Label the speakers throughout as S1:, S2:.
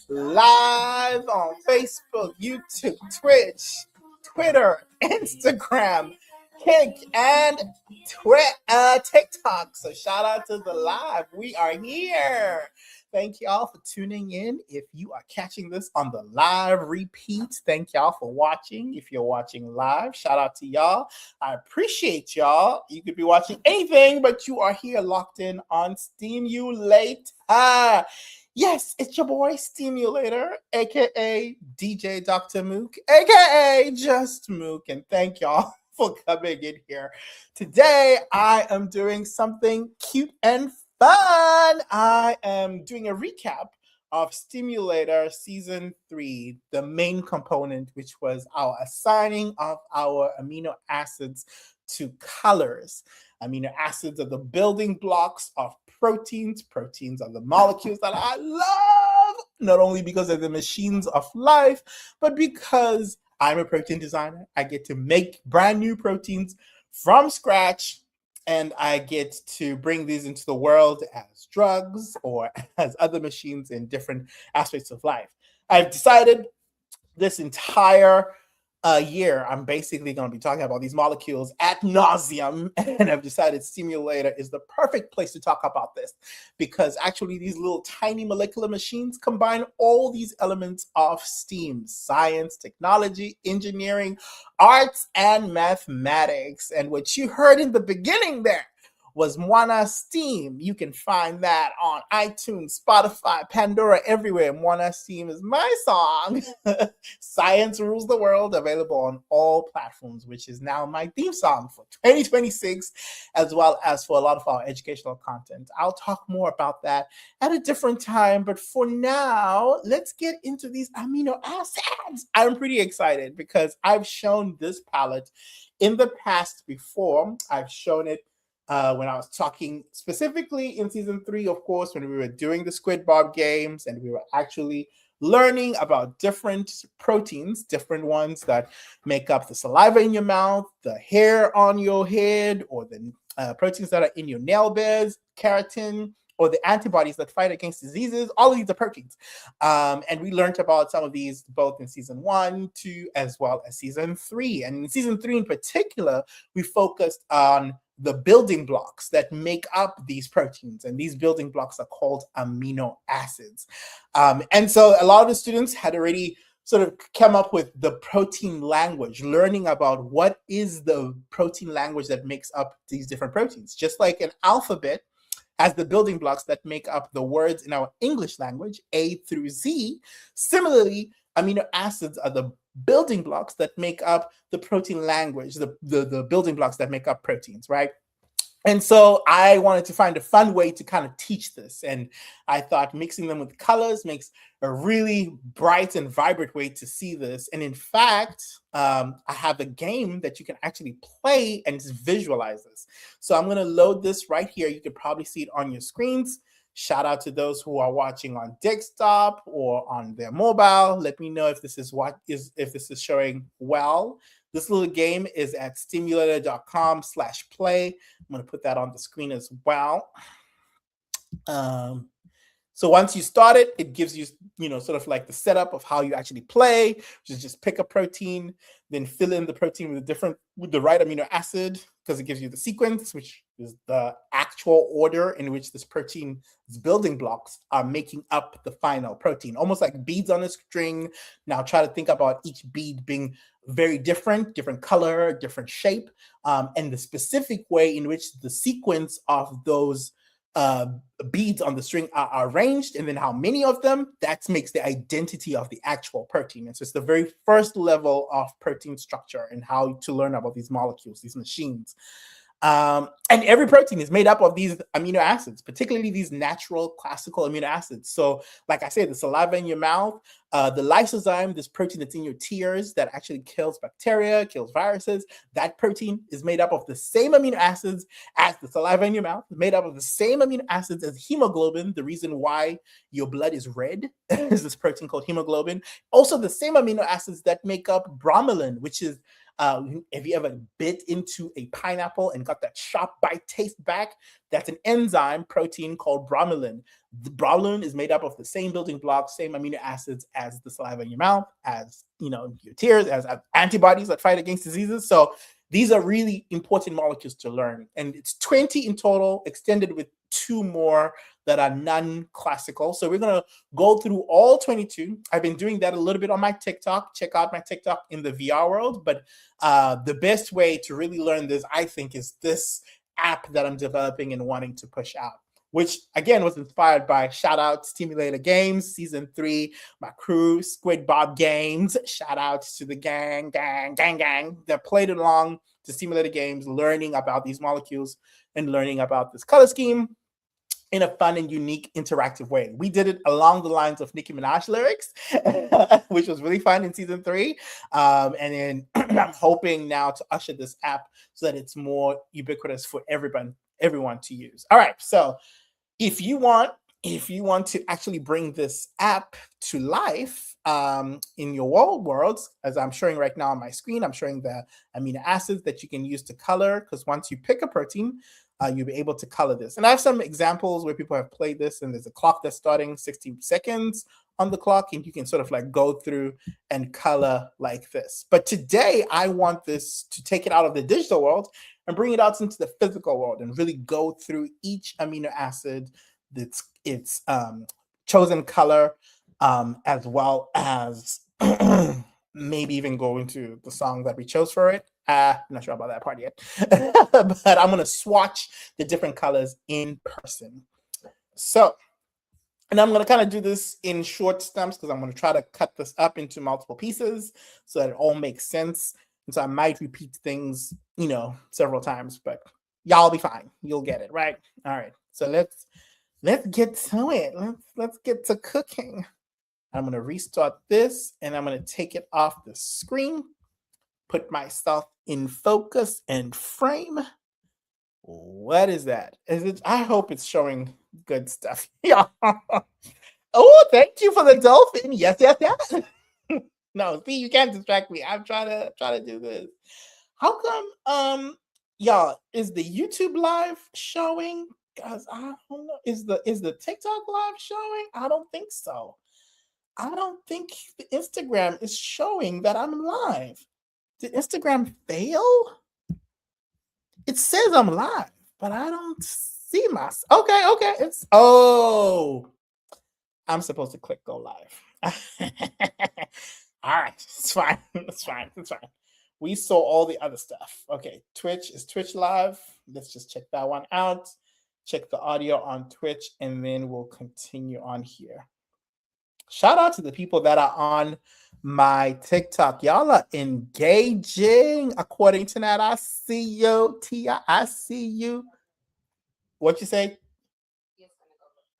S1: live on Facebook, YouTube, Twitch, Twitter, Instagram, Kik, and TikTok. So shout out to the live. We are here. Thank y'all for tuning in. If you are catching this on the live repeat, thank y'all for watching. If you're watching live, shout out to y'all. I appreciate y'all. You could be watching anything, but you are here locked in on Stimulate. Yes, it's your boy Stimulator, aka DJ Dr. Mook, aka Just Mook, and thank y'all for coming in here. Today, I am doing something cute and fun. I am doing a recap of Stimulator Season 3, the main component, which was our assigning of our amino acids to colors. Amino acids are the building blocks of proteins. Proteins are the molecules that I love, not only because they're the machines of life, but because I'm a protein designer. I get to make brand new proteins from scratch, and I get to bring these into the world as drugs or as other machines in different aspects of life. I've decided this entire year, I'm basically going to be talking about these molecules ad nauseum, and I've decided Stimulator is the perfect place to talk about this because actually these little tiny molecular machines combine all these elements of STEAM: science, technology, engineering, arts, and mathematics. And what you heard in the beginning there was Mwana Steam. You can find that on iTunes, Spotify, Pandora, everywhere. Mwana Steam is my song. Science Rules the World, available on all platforms, which is now my theme song for 2026, as well as for a lot of our educational content. I'll talk more about that at a different time, but for now, let's get into these amino acids. I'm pretty excited because I've shown this palette in the past before. I've shown it when I was talking specifically in Season 3, of course, when we were doing the Squid Bob games and we were actually learning about different proteins, different ones that make up the saliva in your mouth, the hair on your head, or the proteins that are in your nail beds, keratin, or the antibodies that fight against diseases. All of these are proteins. And we learned about some of these both in Season 1, 2, as well as Season 3. And in Season 3 in particular, we focused on the building blocks that make up these proteins. And these building blocks are called amino acids. And so a lot of the students had already sort of come up with the protein language, learning about what is the protein language that makes up these different proteins. Just like an alphabet has the building blocks that make up the words in our English language, A through Z. Similarly, amino acids are the building blocks that make up the protein language, the building blocks that make up proteins, right? And so I wanted to find a fun way to kind of teach this. And I thought mixing them with colors makes a really bright and vibrant way to see this. And in fact, I have a game that you can actually play and just visualize this. So I'm going to load this right here. You can probably see it on your screens. Shout out to those who are watching on desktop or on their mobile. Let me know if this is showing well. This little game is at stimulator.com/play. I'm going to put that on the screen as well. So once you start it, it gives you, sort of like the setup of how you actually play, which is just pick a protein, then fill in the protein with the right amino acid, because it gives you the sequence, which is the actual order in which this protein's building blocks are making up the final protein, almost like beads on a string. Now try to think about each bead being very different color, different shape, and the specific way in which the sequence of those beads on the string are arranged, and then how many of them, that makes the identity of the actual protein. And so it's the very first level of protein structure and how to learn about these molecules, these machines. And every protein is made up of these amino acids, particularly these natural classical amino acids. So like I said, the saliva in your mouth, the lysozyme, this protein that's in your tears that actually kills bacteria, kills viruses, that protein is made up of the same amino acids as the saliva in your mouth, made up of the same amino acids as hemoglobin. The reason why your blood is red is this protein called hemoglobin. Also the same amino acids that make up bromelain, which is If you ever bit into a pineapple and got that sharp bite taste back, that's an enzyme protein called bromelain. The bromelain is made up of the same building blocks, same amino acids as the saliva in your mouth, as your tears, as antibodies that fight against diseases. So these are really important molecules to learn. And it's 20 in total, extended with 2 more that are non-classical. So we're going to go through all 22. I've been doing that a little bit on my TikTok. Check out my TikTok in the VR world. But the best way to really learn this, I think, is this app that I'm developing and wanting to push out, which again was inspired by shout out Stimulator Games season 3, my crew, Squid Bob Games. Shout out to the gang that played along to Stimulator Games, learning about these molecules and learning about this color scheme in a fun and unique interactive way. We did it along the lines of Nicki Minaj lyrics, which was really fun in season 3. And then I'm hoping now to usher this app so that it's more ubiquitous for everyone to use. All right, so if you want to actually bring this app to life in your worlds, as I'm showing right now on my screen, I'm showing the amino acids that you can use to color, because once you pick a protein, you'll be able to color this. And I have some examples where people have played this, and there's a clock that's starting 60 seconds on the clock, and you can sort of like go through and color like this. But today, I want this to take it out of the digital world and bring it out into the physical world and really go through each amino acid, its chosen color, as well as maybe even go into the song that we chose for it. I'm not sure about that part yet, but I'm going to swatch the different colors in person. So, and I'm going to kind of do this in short stumps because I'm going to try to cut this up into multiple pieces so that it all makes sense. And so I might repeat things, several times, but y'all be fine. You'll get it, right? All right. So let's get to it. Let's get to cooking. I'm going to restart this, and I'm going to take it off the screen, put myself in focus and frame. What is that? I hope it's showing good stuff. Yeah. Oh, thank you for the dolphin. Yes. No, see, you can't distract me. I'm trying to do this. How come y'all, is the YouTube live showing? Guys, I don't know. Is the TikTok live showing? I don't think so. I don't think the Instagram is showing that I'm live. Did Instagram fail? It says I'm live, but I don't see myself. Okay. I'm supposed to click go live. All right, it's fine. It's fine. We saw all the other stuff. Okay, is Twitch live? Let's just check that one out. Check the audio on Twitch, and then we'll continue on here. Shout out to the people that are on my TikTok. Y'all are engaging. According to that, I see you, Tia. I see you. What you say?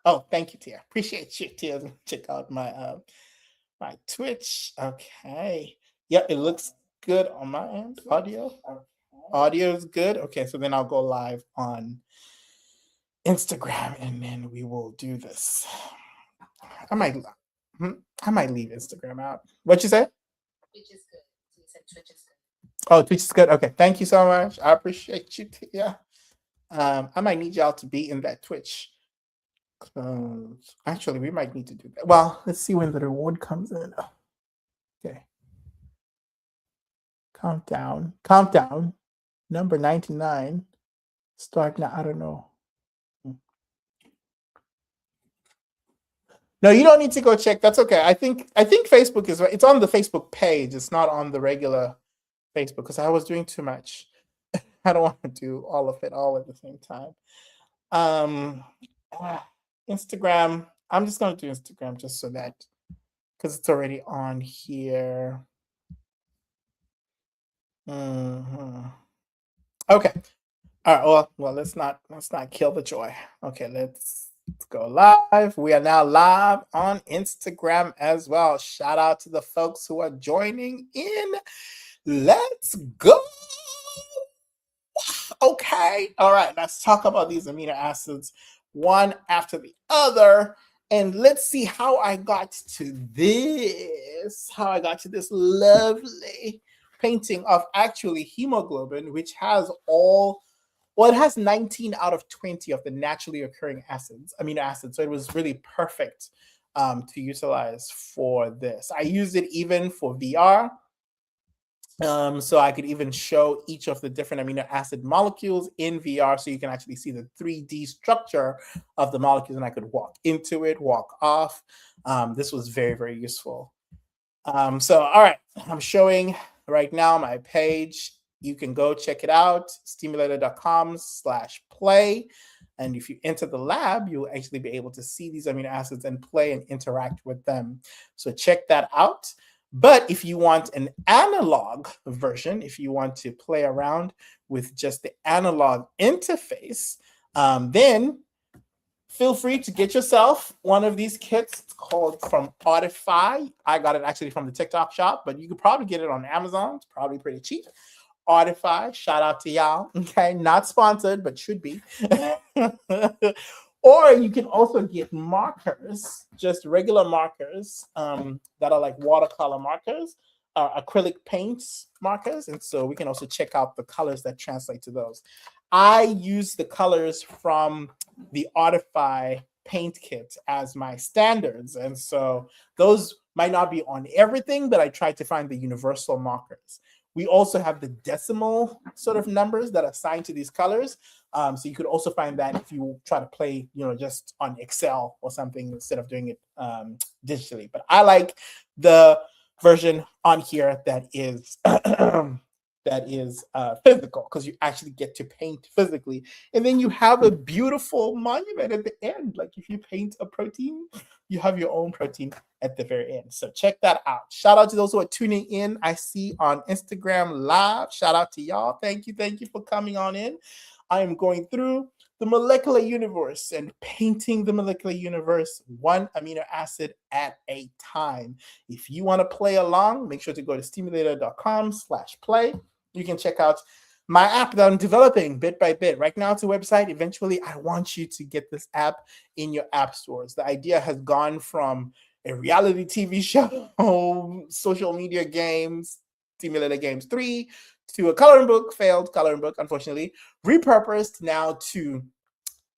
S1: Oh, thank you, Tia. Appreciate you, Tia. Check out my Twitch. Okay. Yeah, it looks good on my end. Audio is good. Okay, so then I'll go live on Instagram, and then we will do this. I might leave Instagram out. What you say? Twitch is good. You said Twitch is good. Oh, Twitch is good. Okay, thank you so much. I appreciate you, Tia. I might need y'all to be in that Twitch. Actually, we might need to do that. Well, let's see when the reward comes in. Okay. Countdown. Number 99. Start now. I don't know. No, you don't need to go check. That's okay. I think Facebook is right. It's on the Facebook page. It's not on the regular Facebook because I was doing too much. I don't want to do all of it all at the same time. Instagram. I'm just going to do Instagram just so that, because it's already on here. Mm-hmm. Okay. All right. Well, let's not kill the joy. Okay, let's go live. We are now live on Instagram as well. Shout out to the folks who are joining in. Let's go. Okay. All right. Let's talk about these amino acids one after the other. And let's see how I got to this. How I got to this lovely painting of actually hemoglobin, which has all, well, it has 19 out of 20 of the naturally occurring amino acids. So it was really perfect to utilize for this. I used it even for VR. So I could even show each of the different amino acid molecules in VR so you can actually see the 3D structure of the molecules, and I could walk into it, walk off. This was very, very useful. So, all right, I'm showing right now my page. You can go check it out, stimulator.com/play. And if you enter the lab, you'll actually be able to see these amino acids and play and interact with them. So check that out. But if you want an analog version, if you want to play around with just the analog interface, then feel free to get yourself one of these kits. It's called from Artify. I got it actually from the TikTok shop, but you could probably get it on Amazon. It's probably pretty cheap. Artify, shout out to y'all. Okay, not sponsored, but should be. Or you can also get markers, just regular markers that are like watercolor markers, acrylic paints markers. And so we can also check out the colors that translate to those. I use the colors from the Artify paint kit as my standards. And so those might not be on everything, but I try to find the universal markers. We also have the decimal sort of numbers that are assigned to these colors. So you could also find that if you try to play, just on Excel or something instead of doing it digitally. But I like the version on here that is physical, because you actually get to paint physically, and then you have a beautiful monument at the end. Like if you paint a protein, you have your own protein at the very end. So check that out. Shout out to those who are tuning in. I see on Instagram Live. Shout out to y'all. Thank you for coming on in. I am going through the molecular universe and painting the molecular universe one amino acid at a time. If you want to play along, make sure to go to stimulator.com/play. You can check out my app that I'm developing bit by bit. Right now, it's a website. Eventually, I want you to get this app in your app stores. The idea has gone from a reality TV show, social media games, Stimulator Games 3, to a coloring book, failed coloring book, unfortunately, repurposed now to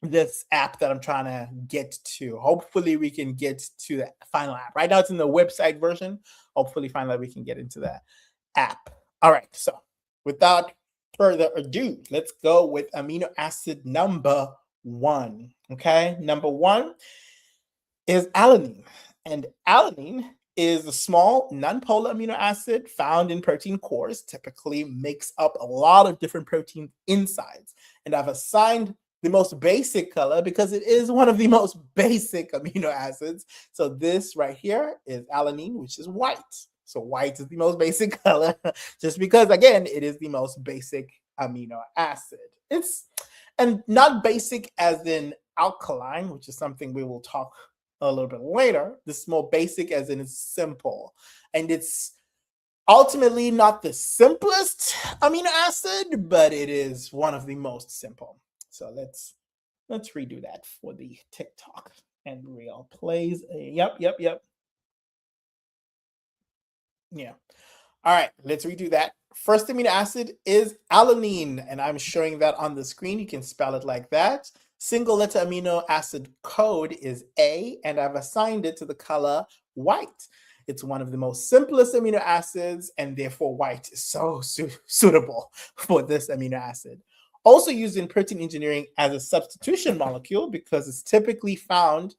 S1: this app that I'm trying to get to. Hopefully we can get to the final app. Right now it's in the website version. Hopefully finally we can get into that app. All right, so without further ado, let's go with amino acid number 1. Okay, number 1 is alanine. And alanine is a small nonpolar amino acid found in protein cores, typically makes up a lot of different protein insides. And I've assigned the most basic color because it is one of the most basic amino acids. So this right here is alanine, which is white. So white is the most basic color, just because, again, it is the most basic amino acid. And not basic as in alkaline, which is something we will talk a little bit later. This is more basic as in it's simple. And it's ultimately not the simplest amino acid, but it is one of the most simple. So let's redo that for the TikTok and real plays. Yep. Yeah. All right, let's redo that. First amino acid is alanine, and I'm showing that on the screen. You can spell it like that. Single letter amino acid code is A, and I've assigned it to the color white. It's one of the most simplest amino acids, and therefore white is so suitable for this amino acid. Also used in protein engineering as a substitution molecule because it's typically found,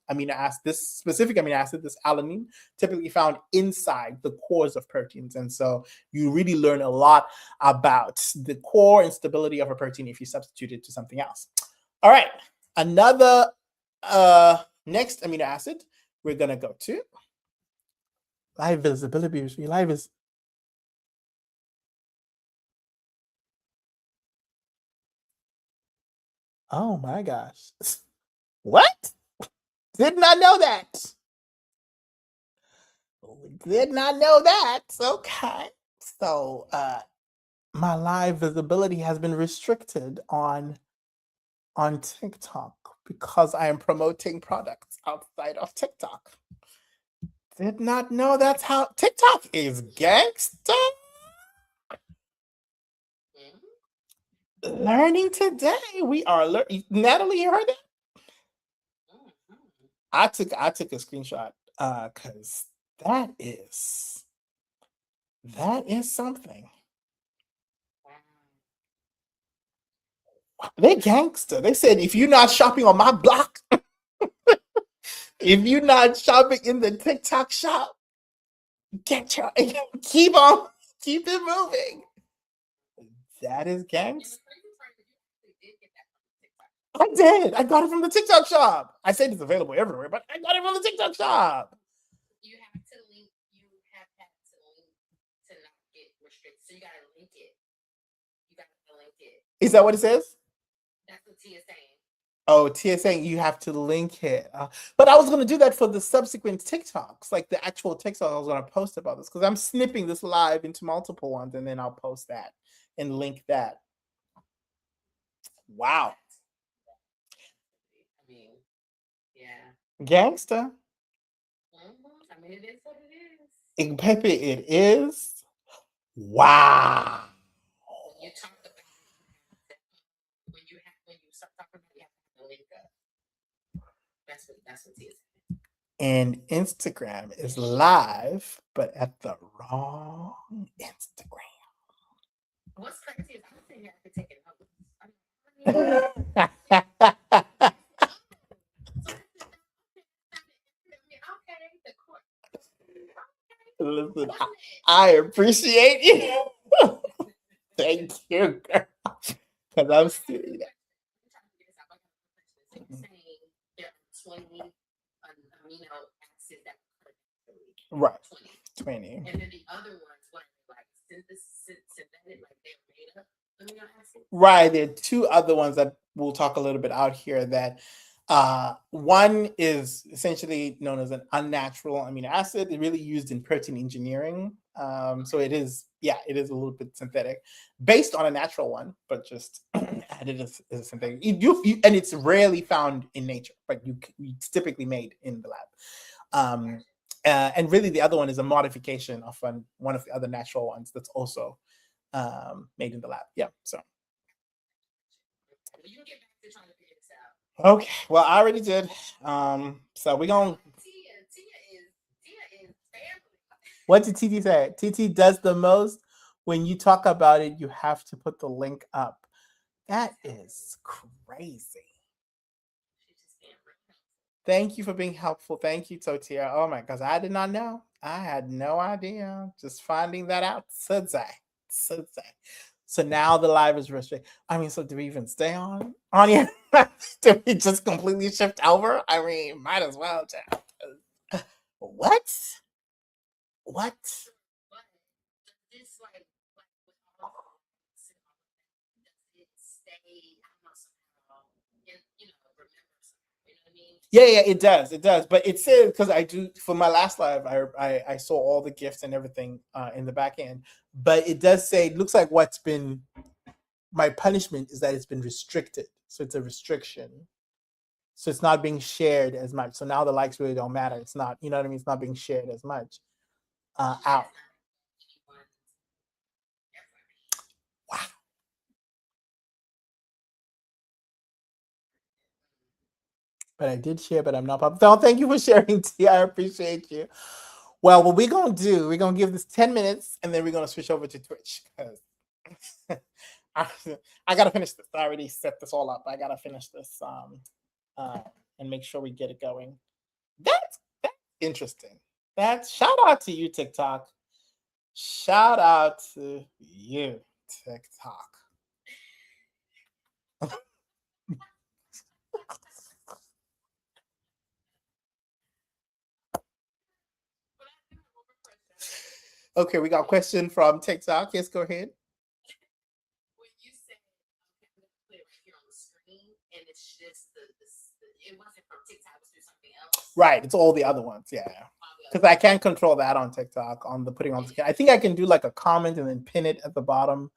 S1: this specific amino acid, this alanine, typically found inside the cores of proteins. And so you really learn a lot about the core and stability of a protein if you substitute it to something else. All right, another next amino acid we're going to go to. Live visibility, live is. Oh my gosh. What? Did not know that. Did not know that. Okay. So my live visibility has been restricted on TikTok because I am promoting products outside of TikTok. Did not know that's how TikTok is gangsta. Learning today. We are learning. Natalie, you heard that? I took a screenshot because that is something. They gangster. They said if you're not shopping on my block, if you're not shopping in the TikTok shop, get your keep on, keep it moving. That is gangster. I did. I got it from the TikTok shop. I said it's available everywhere, but I got it from the TikTok shop.
S2: You have to link. You have had to link to not get restricted. So you gotta link it. You gotta link it.
S1: Is that what it says?
S2: That's what Tia's saying.
S1: Oh, Tia saying you have to link it. But I was going to do that for the subsequent TikToks, like the actual TikTok I was going to post about this, because I'm snipping this live into multiple ones, and then I'll post that and link that. Wow.
S2: I mean, yeah.
S1: Gangsta.
S2: I mean, it is what it is.
S1: In Pepe, it is. Wow.
S2: When you talk about when you start talking about, you have to link up. That's what Tia said.
S1: And Instagram is live, but at the wrong Instagram.
S2: What's crazy is I'm sitting here taking notes.
S1: Listen, I appreciate you. Thank you, girl. Because I'm seeing that.
S2: There are 20 amino acids that
S1: right. 20.
S2: And then the other ones, what are like synthetic, like they're made up amino acids?
S1: Right. There are two other ones that we'll talk a little bit out here that one is essentially known as an unnatural amino acid, really used in protein engineering. So it is a little bit synthetic, based on a natural one, but just added as a synthetic. And it's rarely found in nature, but it's typically made in the lab. And really, the other one is a modification of one of the other natural ones that's also made in the lab. Yeah. So.
S2: You get back to trying to figure this out.
S1: Okay. Well, I already did. So we're gonna.
S2: Tia is family.
S1: What did TT say? TT does the most. When you talk about it, you have to put the link up. That is crazy. Thank you for being helpful. Thank you, Totia. Oh my gosh, I did not know. I had no idea. Just finding that out. Sudzai. So now the live is restricted. I mean, so do we even stay on here? Do we just completely shift over? I mean, might as well. What?
S2: This like
S1: Yeah, it does. But it says, because I do, for my last live, I saw all the gifts and everything in the back end. But it does say, it looks like what's been my punishment is that it's been restricted. So it's a restriction. So it's not being shared as much. So now the likes really don't matter. It's not, you know what I mean? It's not being shared as much out. Wow. But I did share, but I'm not public. So thank you for sharing, T. I appreciate you. Well, what we're going to do, we're going to give this 10 minutes, and then we're going to switch over to Twitch. Because I got to finish this. I already set this all up. I got to finish this and make sure we get it going. That's interesting. Shout out to you, TikTok. Shout out to you, TikTok. Okay, we got a question from TikTok. Yes, go ahead.
S2: When you say, okay, I'm going to put it right here on the screen, and it's just it wasn't from TikTok, it was through something else.
S1: Right, it's all the other ones, yeah. Because I can't control that on TikTok, on the putting on the screen. I think I can do like a comment and then pin it at the bottom.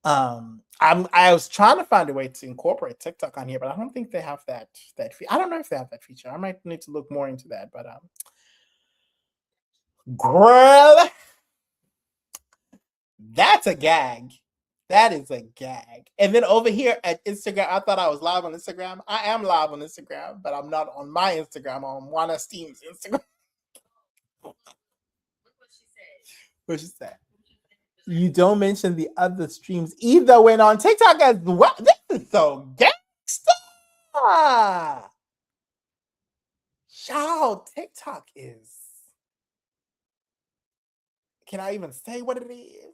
S1: I was trying to find a way to incorporate TikTok on here, but I don't think they have that I don't know if they have that feature. I might need to look more into that, but girl, that's a gag. That is a gag. And then over here at Instagram, I thought I was live on Instagram. I am live on Instagram, but I'm not on my Instagram. I'm on Juana Steam's Instagram.
S2: Look what she said.
S1: What she said? You don't mention the other streams either when on TikTok as well. This is so gangsta. Y'all, TikTok is. Can I even say what it is?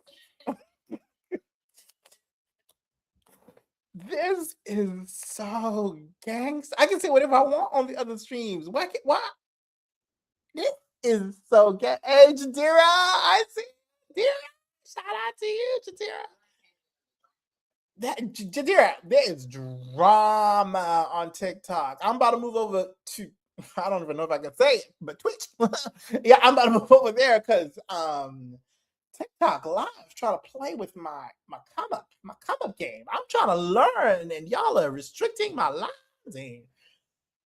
S1: This is so gangsta. I can say whatever I want on the other streams. Why? This is so gangsta. Hey, Jadira, I see. Jadira, shout out to you, Jadira. Jadira, there is drama on TikTok. I'm about to move over to, I don't even know if I can say it, but Twitch. Yeah, I'm about to move over there because TikTok Live trying to play with my come up game. I'm trying to learn, and y'all are restricting my lives.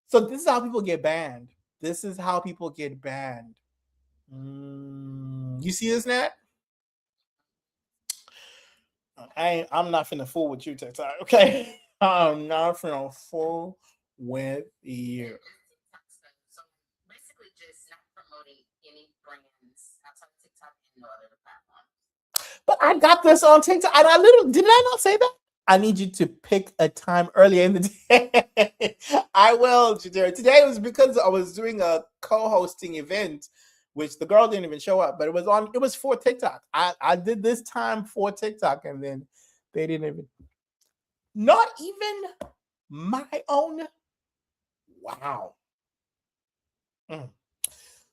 S1: So this is how people get banned. This is how people get banned. You see this, Nat? I'm not finna fool with you, TikTok. Okay, I'm not finna fool with you.
S2: So basically, just not promoting any brands outside of TikTok and no other platform.
S1: But I got this on TikTok, and I literally did I not say that? I need you to pick a time earlier in the day. I will, Jadira. Today was because I was doing a co-hosting event, which the girl didn't even show up, but it was for TikTok. I did this time for TikTok, and then they didn't even, not even my own. Wow.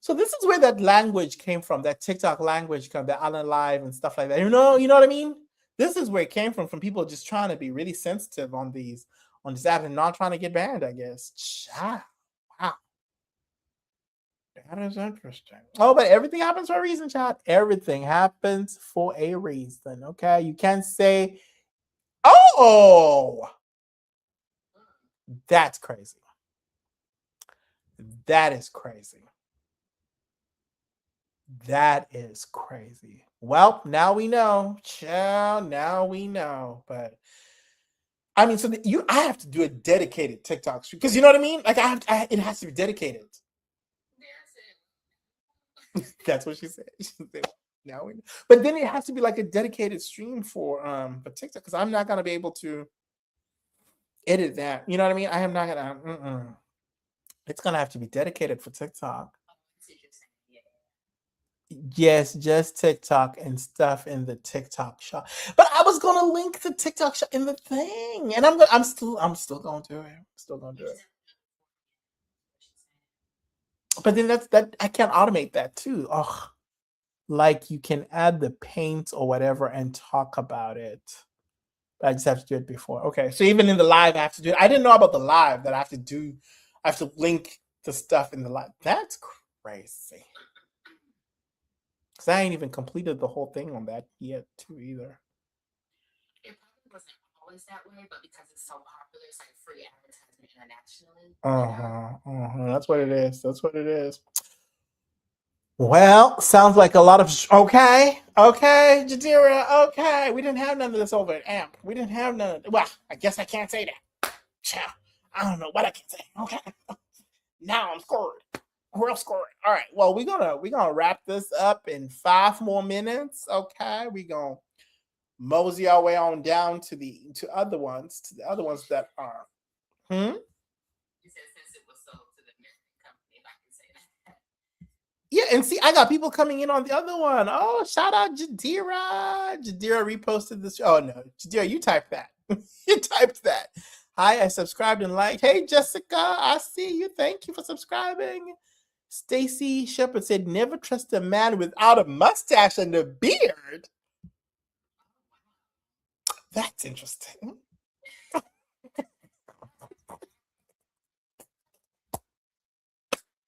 S1: So this is where that language came from, that TikTok language, that Island Live and stuff like that. You know what I mean? This is where it came from people just trying to be really sensitive on this app and not trying to get banned, I guess. Wow. That is interesting. Oh, but everything happens for a reason, chat. Everything happens for a reason, okay? You can't say, oh, that's crazy. That is crazy. That is crazy. Well, now we know. Child, now we know. But I mean, so I have to do a dedicated TikTok stream because you know what I mean? Like it has to be dedicated. That's what she said. She said, now we know. But then it has to be like a dedicated stream for TikTok because I'm not gonna be able to edit that. You know what I mean? I am not gonna. It's gonna have to be dedicated for TikTok. Yes, just TikTok and stuff in the TikTok shop. But I was gonna link the TikTok shop in the thing, and I'm still gonna do it. Still gonna do it. But then that I can't automate that too. Oh, like you can add the paint or whatever and talk about it. I just have to do it before. Okay, so even in the live, I have to do it. I didn't know about the live that I have to link the stuff in the live. That's crazy. Because I ain't even completed the whole thing on that yet, too, either.
S2: It probably wasn't always that way, but because it's so popular, it's like free advertisement internationally.
S1: That's what it is. That's what it is. Well, sounds like a lot of okay, Jadira. Okay, we didn't have none of this over at AMP. We didn't have none of. Well, I guess I can't say that. I don't know what I can say. Okay, now I'm scored. Real scored. All right. Well, we're gonna wrap this up in 5 more minutes. Okay, we're gonna mosey our way on down to the other ones that are.
S2: You said since it was sold to the American company, if I can say that.
S1: Yeah, and see, I got people coming in on the other one. Oh, shout out Jadira. Jadira reposted this. Oh no, Jadira, you typed that. You typed that. Hi, I subscribed and liked. Hey, Jessica, I see you. Thank you for subscribing. Stacy Shepard said, never trust a man without a mustache and a beard. That's interesting.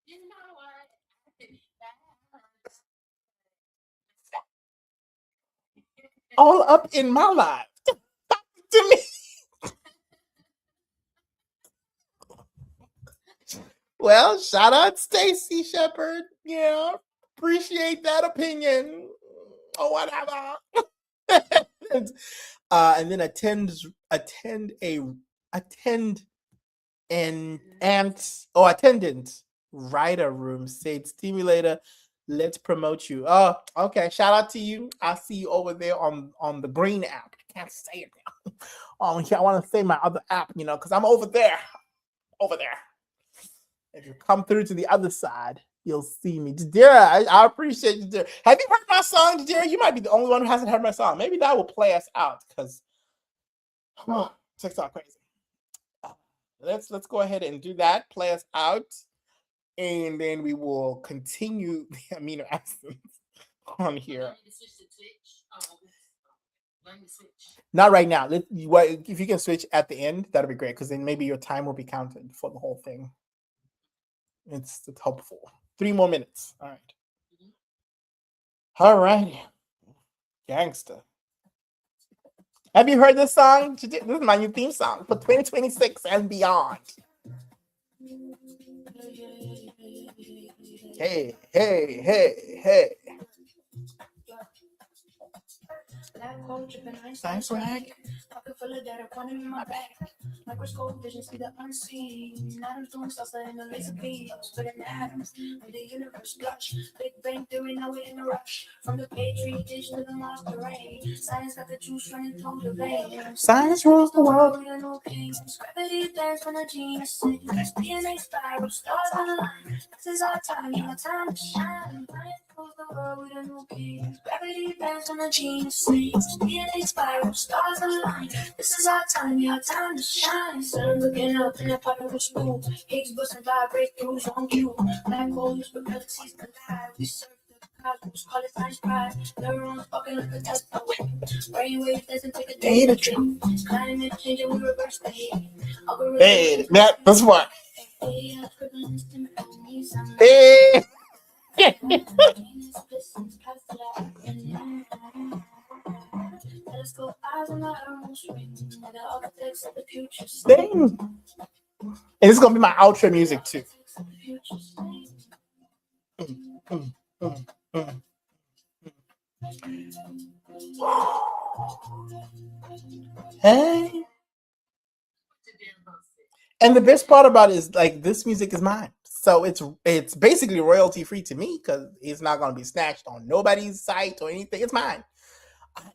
S2: You know what?
S1: All up in my life. Talk to me. Well, shout out Stacy Shepard. Yeah, appreciate that opinion or whatever. And then attend and ant or attendant writer room said stimulator, let's promote you. Oh, okay, shout out to you. I see you over there on the green app. I can't say it now. Oh, yeah, I want to say my other app, because I'm over there. If you come through to the other side, you'll see me. Jadira, I appreciate you, Jadira. Have you heard my song, Jadira? You might be the only one who hasn't heard my song. Maybe that will play us out because TikTok crazy. Let's go ahead and do that. Play us out, and then we will continue the amino acids on here. Not right now. If you can switch at the end, that'll be great because then maybe your time will be counted for the whole thing. It's helpful. 3 more minutes. All right. All righty. Gangster. Have you heard this song? This is my new theme song for 2026 and beyond. Hey, hey, hey, hey. Nice swag. Pocket full of data, one in my back. Microscope vision, see the unseen. Atoms doing stuff in the laser beams. Splitting atoms, and the universe blush. Big bang theory, now we're in a rush. From the petri dish to the monster rain. Science got the juice running through the veins. Science rules the world. We are no kings. Gravity dance when the genius sings. DNA spiral, stars align. This is our time to shine. Science rules the world. We are no kings. Gravity dance when the genius sings. DNA spiral, stars align. This is our time to shine. Sun looking up in that particle school. Higgs busting vibrate throughs on cue. Black holes with galaxies collide. We surf the cosmos, call it science pride. Neurons fucking like a test poet. Brainwave doesn't take a data trip. Climate change and we reverse the hate. Hey, that's what. Hey. Dang. And this is gonna be my outro music too. Hey. And the best part about it is like this music is mine. So it's basically royalty free to me because it's not gonna be snatched on nobody's site or anything. It's mine.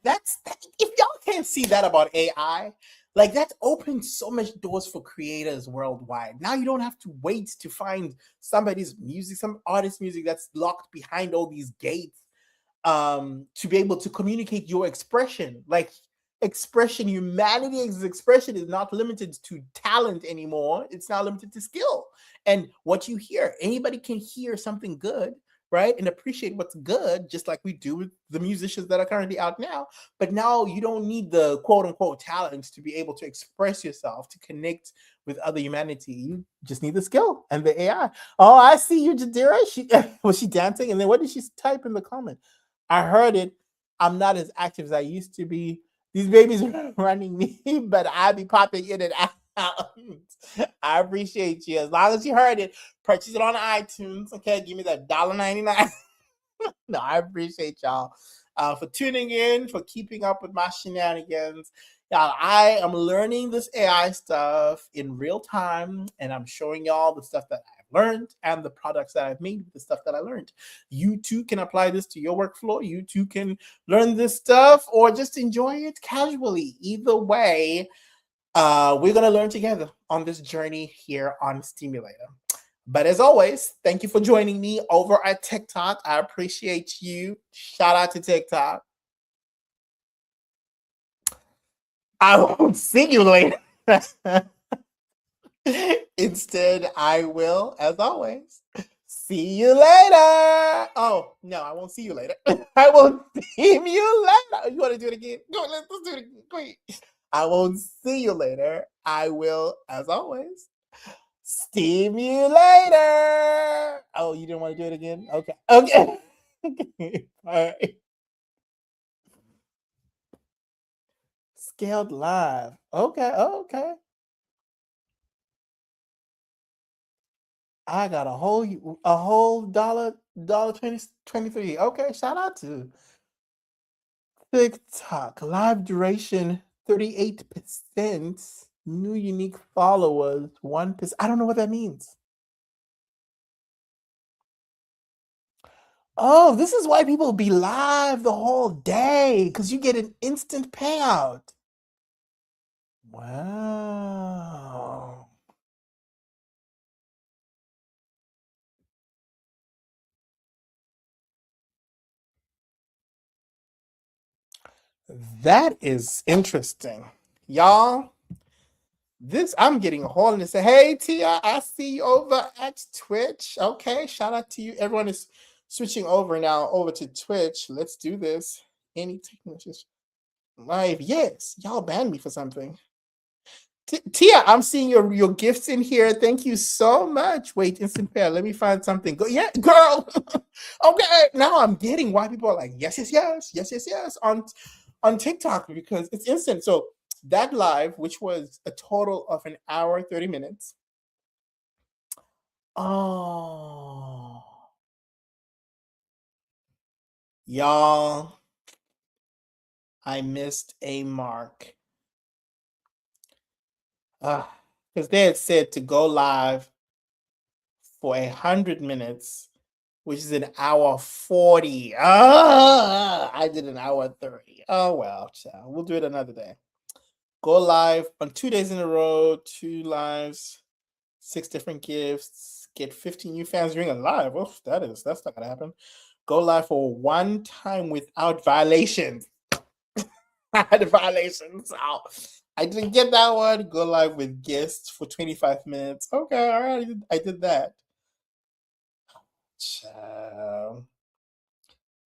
S1: If y'all can't see that about AI, like that's opened so much doors for creators worldwide. Now you don't have to wait to find somebody's music, some artist music that's locked behind all these gates to be able to communicate your expression. Like humanity's expression is not limited to talent anymore. It's not limited to skill. And what you hear, anybody can hear something good, right? And appreciate what's good, just like we do with the musicians that are currently out now. But now you don't need the quote unquote talents to be able to express yourself, to connect with other humanity. You just need the skill and the AI. Oh, I see you, Jadira. Was she dancing? And then what did she type in the comment? I heard it. I'm not as active as I used to be. These babies are running me, but I be popping in and out. I appreciate you. As long as you heard it, purchase it on iTunes. Okay, give me that $1.99. No, I appreciate y'all for tuning in, for keeping up with my shenanigans. Y'all, I am learning this AI stuff in real time, and I'm showing y'all the stuff that I've learned and the products that I've made with the stuff that I learned. You too can apply this to your workflow. You too can learn this stuff or just enjoy it casually. Either way, we're going to learn together on this journey here on Stimulator. But as always, thank you for joining me over at TikTok. I appreciate you. Shout out to TikTok. I won't see you later. Instead, I will, as always, see you later. Oh, no, I won't see you later. I won't see you later. You want to do it again? Go, let's do it again. Quick. I won't see you later. I will, as always, steam you later. Oh, you didn't want to do it again? Okay. Okay. All right. Scaled live. Okay. Okay. I got a whole dollar 2023. Okay. Shout out to TikTok live duration 38%. New unique followers 1%. I don't know what that means. Oh, this is why people be live the whole day because you get an instant payout. Wow. That is interesting. Y'all, this I'm getting a hold and say, hey Tia, I see you over at Twitch. Okay, shout out to you. Everyone is switching over now over to Twitch. Let's do this. Any technologies live? Yes, y'all banned me for something. Tia, I'm seeing your gifts in here. Thank you so much. Wait, instant pair. Let me find something. Go, yeah, girl. Okay, now I'm getting why people are like yes, yes, yes, yes, yes, yes on TikTok because it's instant. So that live, which was a total of an hour 30 minutes. Oh, y'all, I missed a mark. Because they had said to go live for 100 minutes, which is an hour 40. I did an hour 30. Oh well, child. We'll do it another day. Go live on 2 days in a row, 2 lives, 6 different gifts, get 15 new fans during a live. Oh, that's not gonna happen. Go live for one time without violations. I had violations. Oh, I didn't get that one. Go live with guests for 25 minutes. Okay, all right. I did that. Child.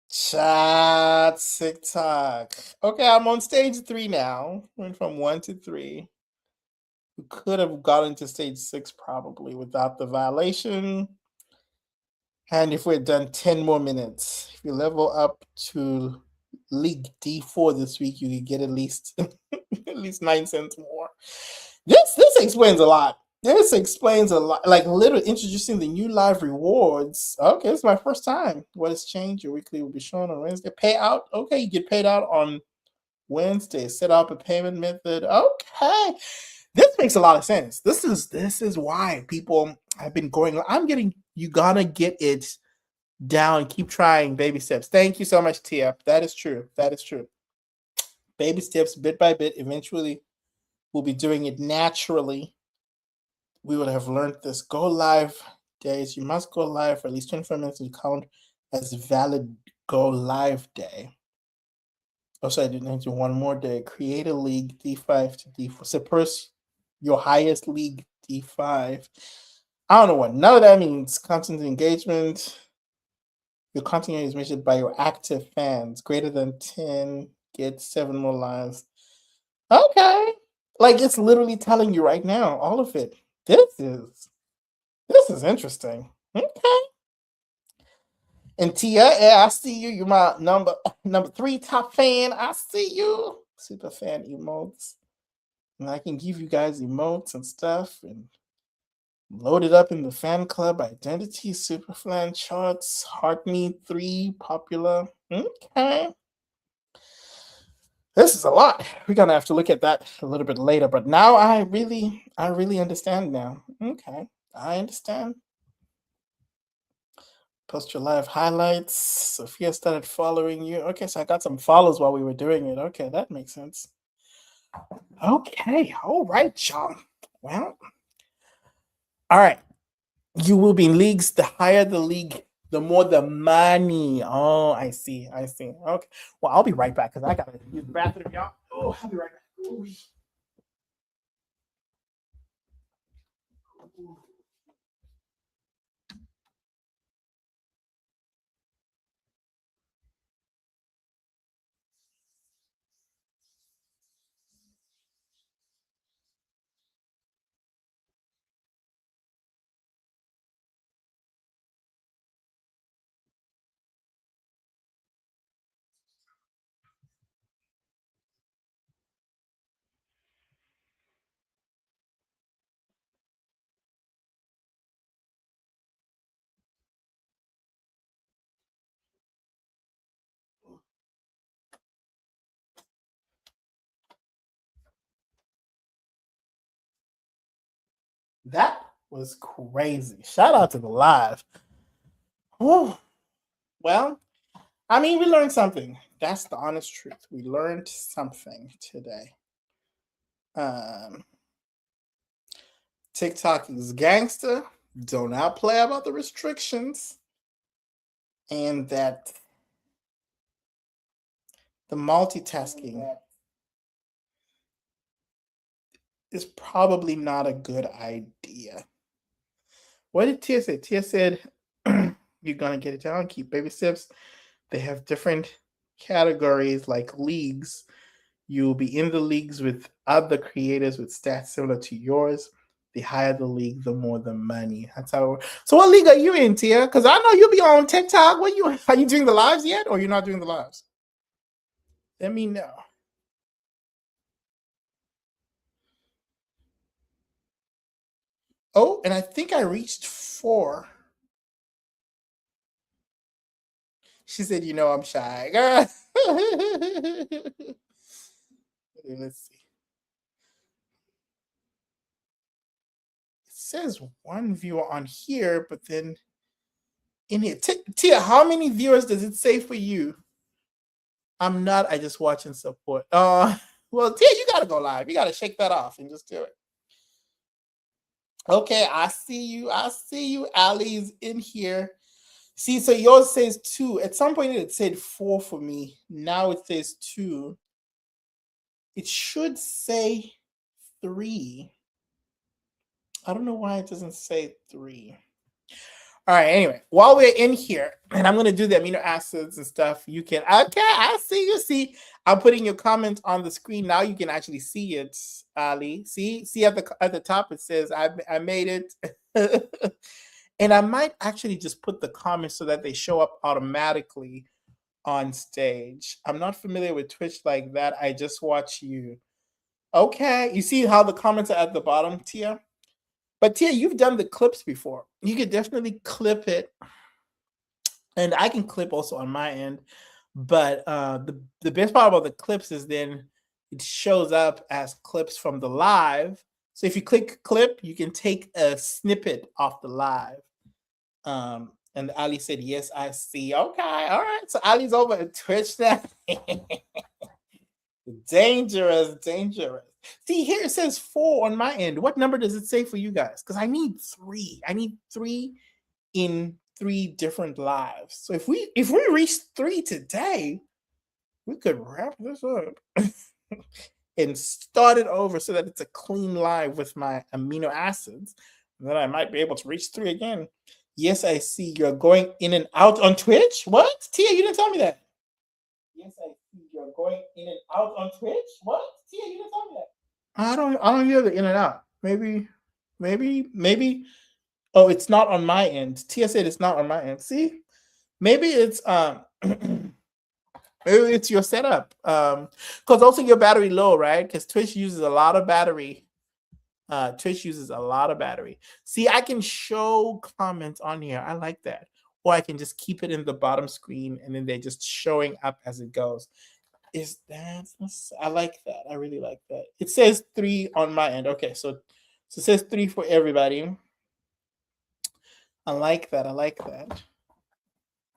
S1: Chat TikTok. Okay, I'm on stage 3 now. Went from 1 to 3. We could have gotten to stage 6 probably without the violation. And if we're done 10 more minutes, if you level up to League D4 this week, you could get at least at least 9 cents more. This explains a lot. This explains a lot. Like literally introducing the new live rewards. Okay, it's my first time. What has changed? Your weekly will be shown on Wednesday. Payout. Okay, you get paid out on Wednesday. Set up a payment method. Okay. This makes a lot of sense. This is why people have been going. I'm getting you gotta get it down. Keep trying baby steps. Thank you so much, Tia. That is true. That is true. Baby steps, bit by bit. Eventually, we'll be doing it naturally. We would have learned this. Go live days. You must go live for at least 24 minutes to count as valid go live day. Also, I didn't do one more day. Create a league D5 to D4. Suppress your highest league D5. I don't know what none of that means. Content engagement. Your content is measured by your active fans. Greater than 10, get 7 more lives. Okay. Like it's literally telling you right now, all of it. This is interesting. Okay. And Tia, yeah, I see you. You're my number 3 top fan. I see you. Super fan emotes. And I can give you guys emotes and stuff and load it up in the fan club identity, super fan charts, heart me 3 popular. Okay. This is a lot. We're gonna have to look at that a little bit later. But now I really understand now. Okay. I understand. Post your live highlights. Sophia started following you. Okay, so I got some follows while we were doing it. Okay, that makes sense. Okay, all right, y'all. Well, all right. You will be in leagues. The higher the league, the more the money. Oh, I see. I see. Okay. Well, I'll be right back because I gotta use the bathroom, y'all. Oh, I'll be right back. Ooh. That was crazy. Shout out to the live. Oh, well, I mean, we learned something. That's the honest truth. We learned something today. Um, TikTok is gangster. Do not play about the restrictions. And that the multitasking is probably not a good idea. What did Tia say? Tia said, you're going to get it down, keep baby steps. They have different categories like leagues. You'll be in the leagues with other creators with stats similar to yours. The higher the league, the more the money. That's how. So, what league are you in, Tia? Because I know you'll be on TikTok. What are you doing the lives yet, or you're not doing the lives? Let me know. Oh, and I think I reached 4. She said, "You know, I'm shy." Let's see. It says 1 viewer on here, but then in here, Tia, how many viewers does it say for you? I'm not. I just watch and support. Well, Tia, you gotta go live. You gotta shake that off and just do it. Okay, I see you. I see you. Ali's in here. See, so yours says 2. At some point it said 4 for me. Now it says 2. It should say 3. I don't know why it doesn't say 3. All right, anyway, while we're in here, and I'm going to do the amino acids and stuff, you can, okay, I see you. See, I'm putting your comment on the screen. Now you can actually see it, Ali. See at the top, it says, I made it. And I might actually just put the comments so that they show up automatically on stage. I'm not familiar with Twitch like that. I just watch you. Okay, you see how the comments are at the bottom, Tia? But Tia, you've done the clips before. You could definitely clip it. And I can clip also on my end. But the best part about the clips is then it shows up as clips from the live. So if you click clip, you can take a snippet off the live. And Ali said, yes, I see. Okay, all right. So Ali's over at Twitch now. Dangerous. See, here it says 4 on my end. What number does it say for you guys? Because I need 3. I need 3 in 3 different lives. So if we reach 3 today, we could wrap this up and start it over so that it's a clean live with my amino acids. And then I might be able to reach 3 again. Yes, I see you're going in and out on Twitch. What? Tia, you didn't tell me that. Yes, I see you're going in and out on Twitch. What? Tia, you didn't tell me that. I don't hear the in and out. Maybe. Oh, it's not on my end. Tia said it's not on my end. See? Maybe it's maybe it's your setup. Because also your battery low, right? Because Twitch uses a lot of battery. See, I can show comments on here. I like that. Or I can just keep it in the bottom screen and then they're just showing up as it goes. I like that. I really like that. It says 3 on my end. Okay, so it says 3 for everybody. I like that.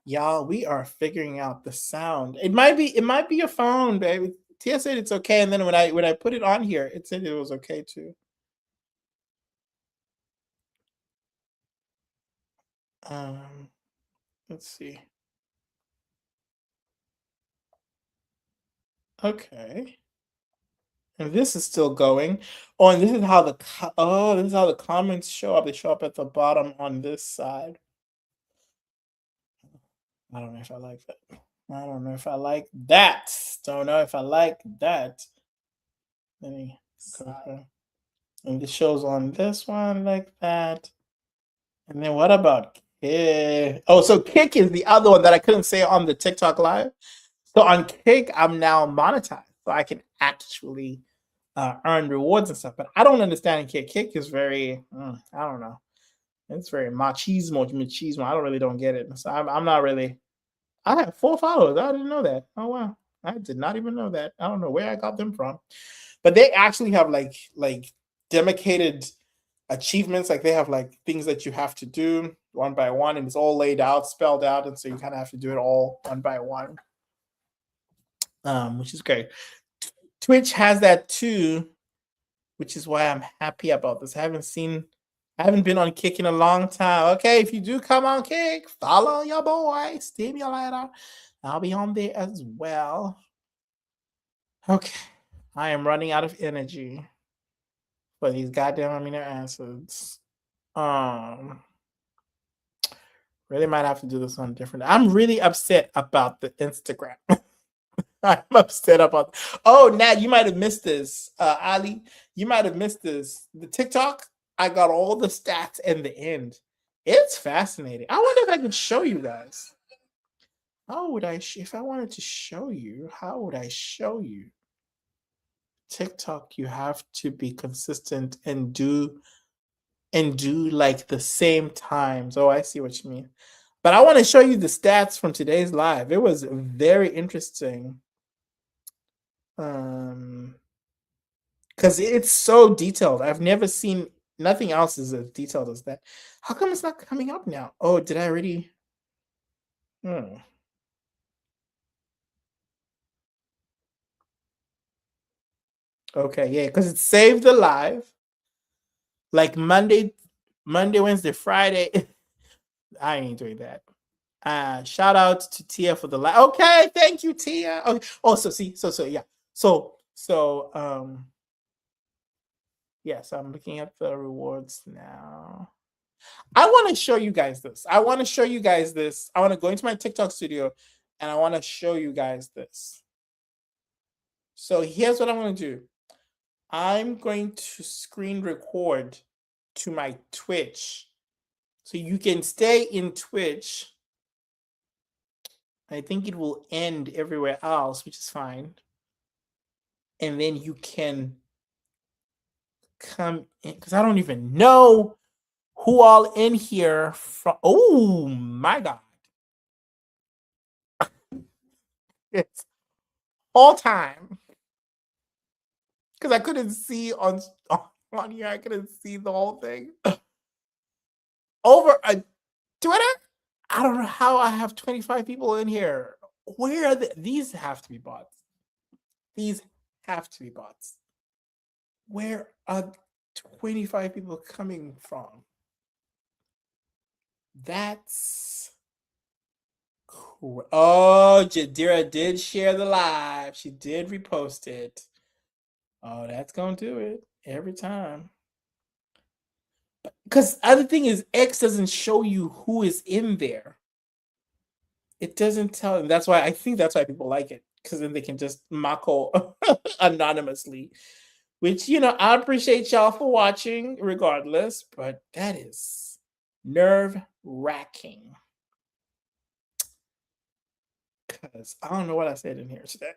S1: Y'all, we are figuring out the sound. It might be your phone, baby. Tia said it's okay, and then when I put it on here, it said it was okay too. Let's see. Okay. And this is still going. Oh, and this is how the comments show up. They show up at the bottom on this side. I don't know if I like that. Don't know if I like that. Let me go. And it shows on this one like that. And then what about Kick? Oh, so Kick is the other one that I couldn't say on the TikTok live. So on Kick, I'm now monetized. So I can actually earn rewards and stuff. But I don't understand Kick. Kick is very, I don't know. It's very machismo. I don't really get it. So I'm not really. I have 4 followers. I didn't know that. Oh wow, I did not even know that. I don't know where I got them from, but they actually have like dedicated achievements, like they have like things that you have to do one by one, and it's all laid out, spelled out, and so you kind of have to do it all one by one, which is great. Twitch has that too, which is why I'm happy about this. I haven't been on Kick in a long time. Okay, if you do come on Kick, follow your boy, Stimulator. I'll be on there as well. Okay, I am running out of energy for these goddamn amino acids. Really might have to do this on different. I'm really upset about the Instagram. I'm upset about. Oh, Nat, you might have missed this. Ali, you might have missed this. The TikTok, I got all the stats in the end. It's fascinating. I wonder if I could show you guys. How would I? If I wanted to show you, how would I show you? TikTok, you have to be consistent and do like the same times. Oh, I see what you mean. But I want to show you the stats from today's live. It was very interesting. Because it's so detailed. I've never seen nothing else is as detailed as that. How come it's not coming up now? Oh, did I already? Okay, yeah, because it saved the live. Like Monday, Wednesday, Friday. I ain't doing that. Shout out to Tia for the live. Okay, thank you, Tia. Okay. Oh, so yeah. Yes, I'm looking at the rewards now. I want to show you guys this. I want to go into my TikTok studio and I want to show you guys this. So here's what I'm going to do. I'm going to screen record to my Twitch. So you can stay in Twitch. I think it will end everywhere else, which is fine. And then you can come in, because I don't even know who all in here from. Oh my God. It's all time. Because I couldn't see on here, I couldn't see the whole thing. Over a Twitter? I don't know how I have 25 people in here. Where are these have to be bots. These have to be bots. Where are 25 people coming from? That's cool. Oh, Jadira did share the live. She did repost it. Oh, that's gonna do it every time. Because other thing is, X doesn't show you who is in there. It doesn't tell them. That's why I think that's why people like it, because then they can just mako anonymously. Which, I appreciate y'all for watching regardless, but that is nerve-wracking. Because I don't know what I said in here today.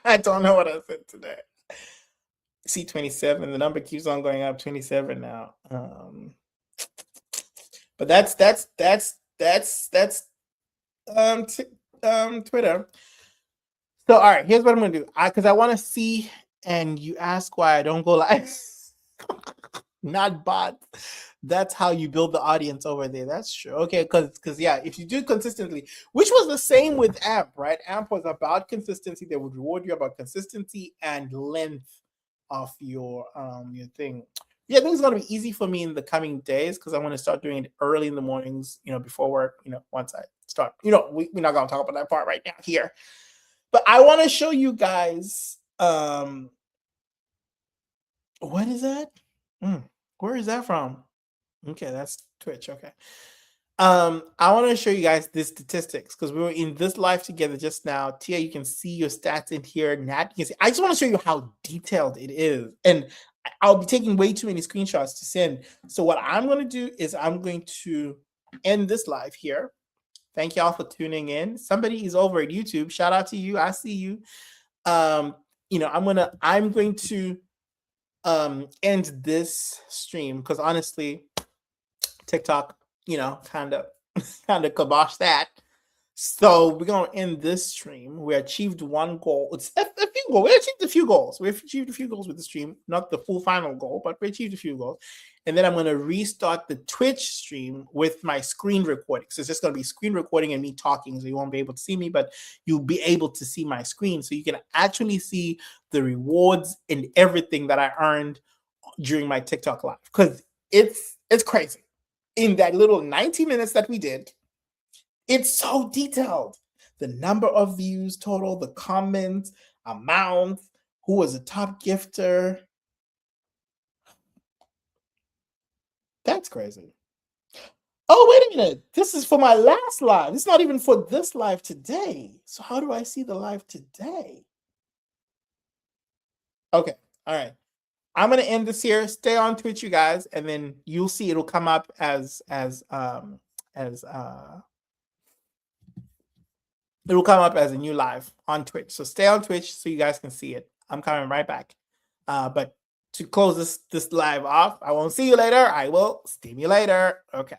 S1: I don't know what I said today. See 27, the number keeps on going up, 27 now. But that's Twitter. So all right, here's what I'm gonna do. Because I want to see, and you ask why I don't go live. Not bots. That's how you build the audience over there. That's true. Okay, because yeah, if you do consistently, which was the same with AMP, right? AMP was about consistency. They would reward you about consistency and length of your thing. Yeah, I think it's gonna be easy for me in the coming days because I want to start doing it early in the mornings, before work, once I start, we're not gonna talk about that part right now here. But I want to show you guys what is that? Where is that from? Okay, that's Twitch. Okay. I want to show you guys the statistics because we were in this live together just now. Tia, you can see your stats in here. Nat, you can see. I just want to show you how detailed it is. And I'll be taking way too many screenshots to send. So what I'm going to do is I'm going to end this live here. Thank y'all for tuning in. Somebody is over at YouTube. Shout out to you. I see you. I'm going to end this stream because honestly, TikTok, kind of kibosh that. So we're gonna end this stream. We achieved one goal. It's a few goals. We achieved a few goals. We've achieved a few goals with the stream, not the full final goal, but we achieved a few goals. and then I'm going to restart the Twitch stream with my screen recording. So it's just going to be screen recording and me talking. So you won't be able to see me, but you'll be able to see my screen. So you can actually see the rewards and everything that I earned during my TikTok live. Because it's crazy. In that little 90 minutes that we did, it's so detailed. The number of views total, the comments, amount, who was the top gifter. That's crazy. Oh, wait a minute. This is for my last live. It's not even for this live today. So how do I see the live today? Okay. All right. I'm going to end this here. Stay on Twitch, you guys, and then you'll see it'll come up as it'll come up as a new live on Twitch. So stay on Twitch so you guys can see it. I'm coming right back. But to close this live off, I won't see you later. I will steam you later. Okay.